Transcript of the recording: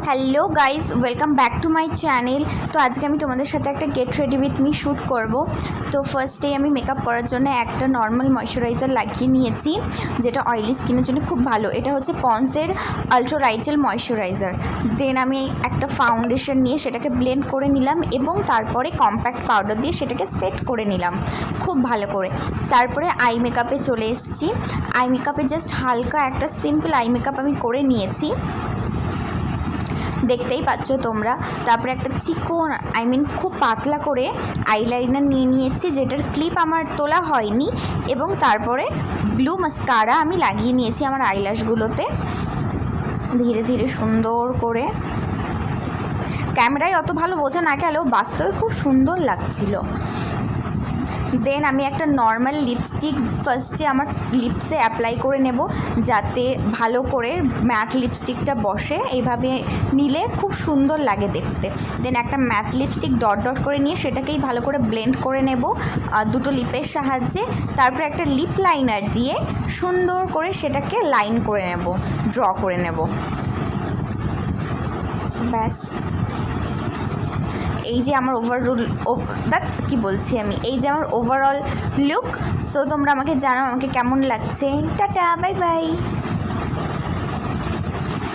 Hello guys, welcome back to my channel. তো আজকে আমি তোমাদের সাথে একটা get ready with me shoot করব। তো ফার্স্টেই আমি মেকআপ করার জন্য একটা নর্মাল ময়শ্চারাইজার লাগিয়ে নিয়েছি, যেটা অয়েলি স্কিনের জন্য খুব ভালো। এটা হচ্ছে পন্সের আলট্রা রাইটেল ময়শ্চারাইজার। দেন আমি একটা ফাউন্ডেশন নিয়ে সেটাকে ব্লেন্ড করে নিলাম এবং তারপরে কম্প্যাক্ট পাউডার দিয়ে সেটাকে সেট করে নিলাম খুব ভালো করে। তারপরে আই মেকআপে চলে এসেছি। আই মেকআপে জাস্ট হালকা একটা সিম্পল আই মেকআপ আমি করে নিয়েছি, দেখতেই পাচ্ছ তোমরা। তারপরে একটা চিকন খুব পাতলা করে আইলাইনার নিয়ে নিয়েছি, যেটার ক্লিপ আমার তোলা হয়নি, এবং তারপরে ব্লু মাস্কারা আমি লাগিয়ে নিয়েছি আমার আইল্যাশগুলোতে ধীরে ধীরে সুন্দর করে। ক্যামেরায় অত ভালো বোঝা না গেলেও বাস্তবে খুব সুন্দর লাগছিল। দেন আমি একটা নর্মাল লিপস্টিক ফার্স্টে আমার লিপসে অ্যাপ্লাই করে নেব, যাতে ভালো করে ম্যাট লিপস্টিকটা বসে। এইভাবে নিলে খুব সুন্দর লাগে দেখতে। দেন একটা ম্যাট লিপস্টিক ডট ডট করে নিয়ে সেটাকেই ভালো করে ব্লেন্ড করে নেব দুটো লিপের সাহায্যে। তারপর একটা লিপ লাইনার দিয়ে সুন্দর করে সেটাকে লাইন করে নেব, ড্র করে নেব। ব্যাস, এই যে আমার এই যে আমার ওভারঅল লুক। সো তোমরা আমাকে জানাও আমাকে কেমন লাগছে। Tata, bye bye.